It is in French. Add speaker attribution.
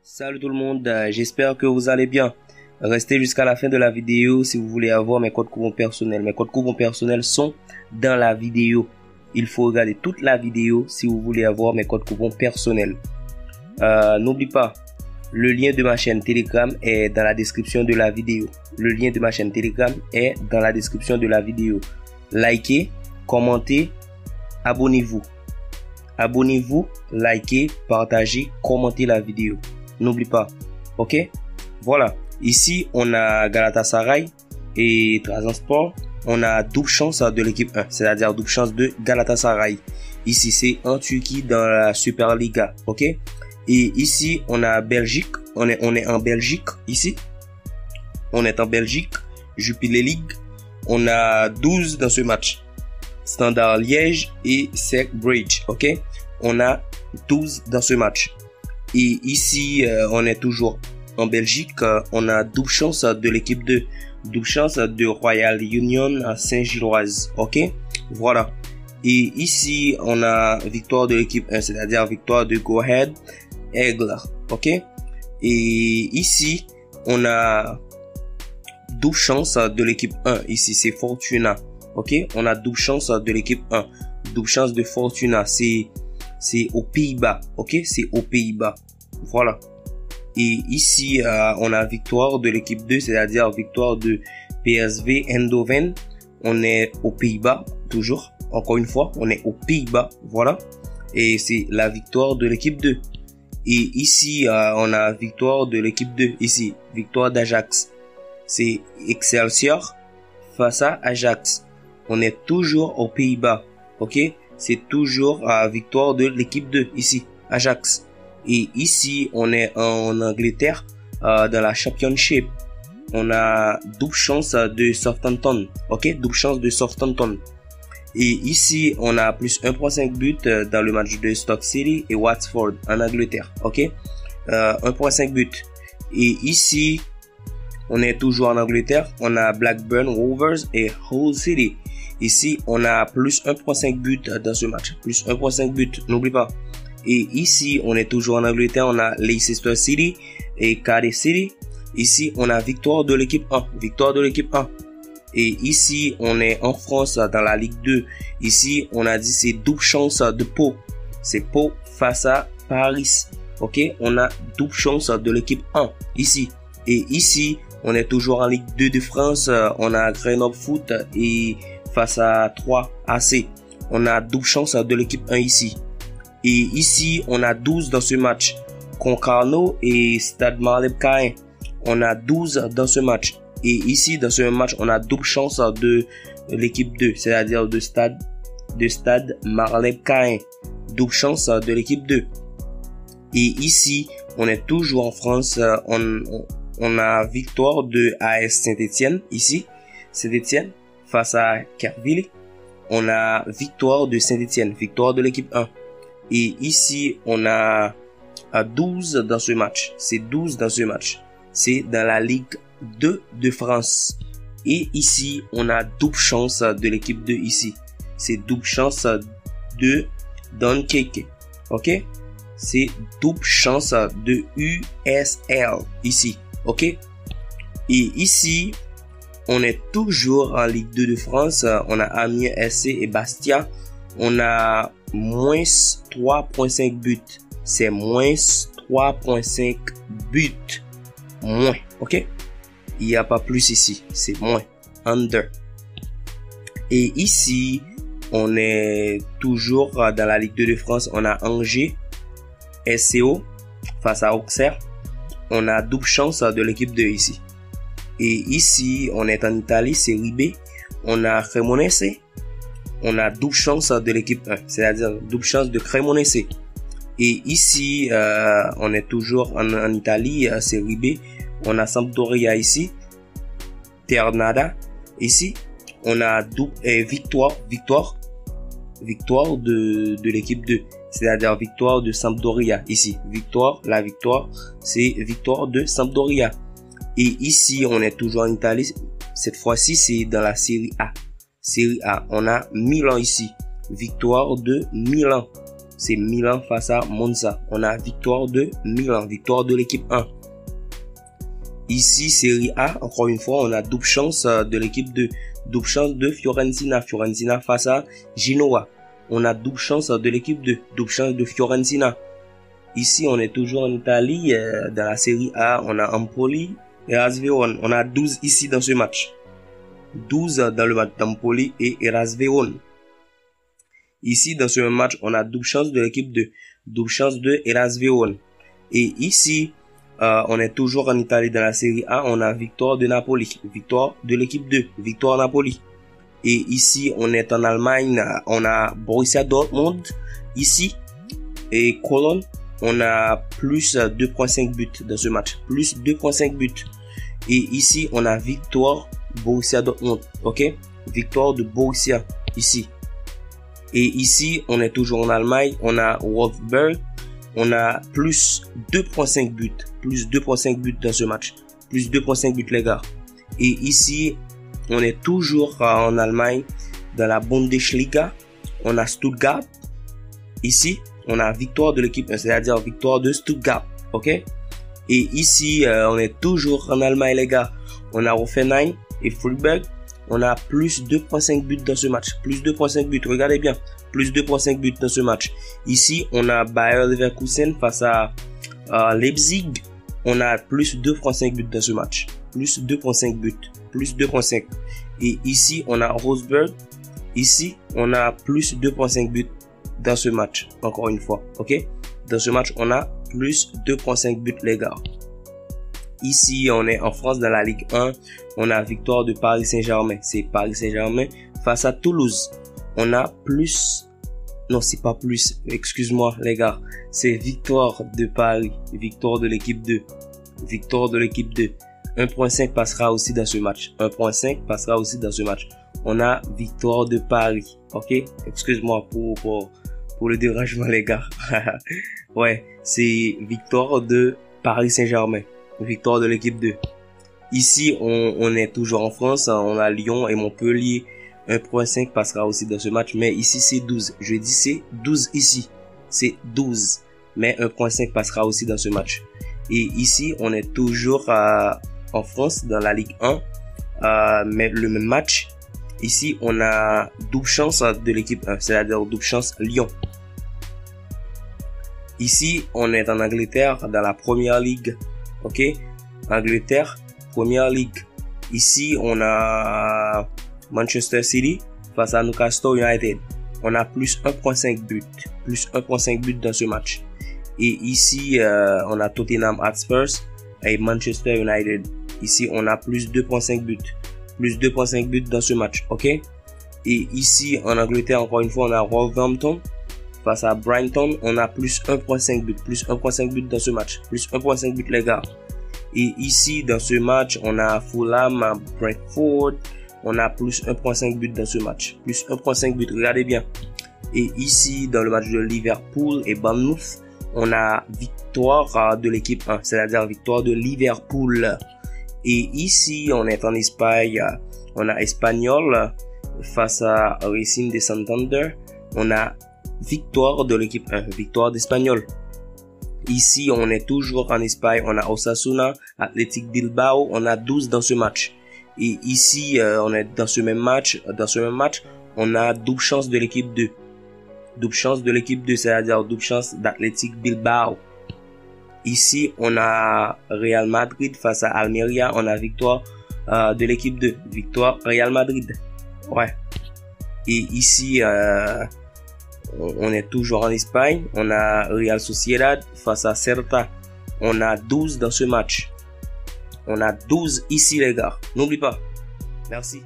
Speaker 1: Salut tout le monde, j'espère que vous allez bien. Restez jusqu'à la fin de la vidéo si vous voulez avoir mes codes coupons personnels. Mes codes coupons personnels sont dans la vidéo. Il faut regarder toute la vidéo si vous voulez avoir mes codes coupons personnels. N'oublie pas, le lien de ma chaîne Telegram est dans la description de la vidéo. Le lien de ma chaîne Telegram est dans la description de la vidéo. Likez, commentez, abonnez-vous. Abonnez-vous, likez, partagez, commentez la vidéo. N'oublie pas, ok? Voilà, ici on a Galatasaray et Trabzonspor. On a double chance de l'équipe 1, c'est-à-dire double chance de Galatasaray. Ici c'est en Turquie dans la Superliga, ok? Et ici on a Belgique, on est en Belgique ici. On est en Belgique, Jupiler League. On a 12 dans ce match. Standard Liège et Cercle Brugge, ok? On a 12 dans ce match. Et ici, on est toujours en Belgique. On a double chance de l'équipe 2. Double chance de Royal Union à Saint-Gilloise. Ok? Voilà. Et ici, on a victoire de l'équipe 1, c'est-à-dire victoire de Go Ahead Aigle. Ok? Et ici, on a double chance de l'équipe 1. Ici, c'est Fortuna. Ok? On a double chance de l'équipe 1. Double chance de Fortuna. C'est aux Pays-Bas, ok? C'est aux Pays-Bas, voilà. Et ici, on a victoire de l'équipe 2, c'est-à-dire victoire de PSV Eindhoven. On est aux Pays-Bas, toujours. Encore une fois, on est aux Pays-Bas, voilà. Et c'est la victoire de l'équipe 2. Et ici, on a victoire de l'équipe 2. Ici, victoire d'Ajax. C'est Excelsior face à Ajax. On est toujours aux Pays-Bas, ok? C'est toujours la victoire de l'équipe 2 ici, Ajax. Et ici, on est en Angleterre dans la Championship. On a double chance de Southampton, ok? Double chance de Southampton. Et ici, on a plus 1.5 but dans le match de Stoke City et Watford en Angleterre, ok? 1.5 but. Et ici, on est toujours en Angleterre. On a Blackburn Rovers et Hull City. Ici, on a plus 1.5 but dans ce match. Plus 1.5 but, n'oublie pas. Et ici, on est toujours en Angleterre. On a Leicester City et Cardiff City. Ici, on a victoire de l'équipe 1. Victoire de l'équipe 1. Et ici, on est en France dans la Ligue 2. Ici, on a dit c'est double chance de Pau. C'est Pau face à Paris. Ok, on a double chance de l'équipe 1 ici. Et ici, on est toujours en Ligue 2 de France. On a Grenoble Foot et face à 3 AC. On a double chance de l'équipe 1 ici. Et ici, on a 12 dans ce match. Concarneau et Stade Malherbe-Caen. On a 12 dans ce match. Et ici, dans ce match, on a double chance de l'équipe 2, c'est-à-dire de Stade Malherbe-Caen. Double chance de l'équipe 2. Et ici, on est toujours en France. On a victoire de AS Saint-Étienne ici. Saint-Étienne face à Kerville. On a victoire de Saint-Étienne, victoire de l'équipe 1. Et ici, on a 12 dans ce match. C'est 12 dans ce match. C'est dans la Ligue 2 de France. Et ici, on a double chance de l'équipe 2 ici. C'est double chance de Dunkerque. Ok? C'est double chance de USL ici. Ok? Et ici, on est toujours en Ligue 2 de France. On a Amiens SC et Bastia. On a moins 3.5 buts. C'est moins 3.5 buts. Moins. Ok? Il n'y a pas plus ici. C'est moins. Under. Et ici, on est toujours dans la Ligue 2 de France. On a Angers SCO face à Auxerre. On a double chance de l'équipe 2 ici. Et ici, on est en Italie, Série B. On a Cremonese. On a double chance de l'équipe 1, c'est-à-dire double chance de Cremonese. Et ici, on est toujours en Italie, Série B. On a Sampdoria ici. Ternana ici. On a victoire de l'équipe 2, c'est-à-dire victoire de Sampdoria ici. La victoire, c'est victoire de Sampdoria. Et ici, on est toujours en Italie. Cette fois-ci, c'est dans la Série A. Série A, on a Milan ici. Victoire de Milan. c'est Milan face à Monza. On a victoire de Milan, victoire de l'équipe 1. Ici, Série A, encore une fois, on a double chance de l'équipe 2. Double chance de Fiorentina. Fiorentina face à Genoa. On a double chance de l'équipe 2. Double chance de Fiorentina. Ici, on est toujours en Italie. Dans la Série A, on a Empoli et AS Vérone. On a 12 ici dans ce match. 12 dans le match d'Empoli et AS Vérone. Ici, dans ce même match, on a double chance de l'équipe 2. Double chance de AS Vérone. Et ici, on est toujours en Italie dans la Série A. On a victoire de Napoli. Victoire de l'équipe 2. Victoire Napoli. Et ici, on est en Allemagne. On a Borussia Dortmund. Ici. Et Cologne. On a plus 2.5 buts dans ce match. Plus 2.5 buts. Et ici, on a victoire Borussia Dortmund. Ok? Victoire de Borussia. Ici. Et ici, on est toujours en Allemagne. On a Wolfsburg. On a plus 2.5 buts. Plus 2.5 buts dans ce match. Plus 2.5 buts, les gars. Et ici, on est toujours en Allemagne. Dans la Bundesliga. On a Stuttgart. Ici, on a victoire de l'équipe 1, c'est-à-dire victoire de Stuttgart. Ok? Et ici, on est toujours en Allemagne, les gars. On a Hoffenheim et Freiburg. On a plus 2.5 buts dans ce match. Plus 2.5 buts. Regardez bien. Plus 2.5 buts dans ce match. Ici, on a Bayer Leverkusen face à Leipzig. On a plus 2.5 buts dans ce match. Plus 2.5 buts. Plus 2.5. Et ici, on a Rosberg. Ici, on a plus 2.5 buts dans ce match. Encore une fois. Ok? Dans ce match, on a plus 2.5 buts, les gars. Ici, on est en France dans la Ligue 1. On a victoire de Paris Saint-Germain. C'est Paris Saint-Germain face à Toulouse. On a plus... Non, c'est pas plus. Excuse-moi, les gars. C'est victoire de Paris. Victoire de l'équipe 2. Victoire de l'équipe 2. 1.5 passera aussi dans ce match. 1.5 passera aussi dans ce match. On a victoire de Paris. Ok? Excuse-moi pour le dérangement, les gars. Ouais, c'est victoire de Paris Saint-Germain. Victoire de l'équipe 2. Ici, on est toujours en France. On a Lyon et Montpellier. 1.5 passera aussi dans ce match. Mais ici, c'est 12. Je dis c'est 12 ici. C'est 12. Mais 1.5 passera aussi dans ce match. Et ici, on est toujours en France, dans la Ligue 1. Mais le même match. Ici, on a double chance de l'équipe 1. C'est-à-dire double chance Lyon. Ici, on est en Angleterre, dans la Première Ligue. Ok? Angleterre, Première Ligue. Ici, on a Manchester City face à Newcastle United. On a plus 1.5 buts. Plus 1.5 buts dans ce match. Et ici, on a Tottenham Hotspur et Manchester United. Ici, on a plus 2.5 buts. Plus 2.5 buts dans ce match. Ok? Et ici, en Angleterre, encore une fois, on a Wolverhampton face à Brighton. On a plus 1.5 buts. Plus 1.5 buts dans ce match. Plus 1.5 buts, les gars. Et ici, dans ce match, on a Fulham, Brentford. On a plus 1.5 buts dans ce match. Plus 1.5 buts. Regardez bien. Et ici, dans le match de Liverpool et Bournemouth, on a victoire de l'équipe 1. C'est-à-dire victoire de Liverpool. Et ici, on est en Espagne. On a Espanyol face à Racing de Santander. On a victoire de l'équipe 1. Victoire d'Espanyol. Ici, on est toujours en Espagne. On a Osasuna, Athletic Bilbao. On a 12 dans ce match. Et ici, on est dans ce même match. Dans ce même match, on a double chance de l'équipe 2. Double chance de l'équipe 2, c'est-à-dire double chance d'Athletic Bilbao. Ici, on a Real Madrid face à Almeria. On a victoire de l'équipe 2. Victoire Real Madrid. Ouais. Et ici, on est toujours en Espagne. On a Real Sociedad face à Celta. On a 12 dans ce match. On a 12 ici, les gars. N'oublie pas. Merci.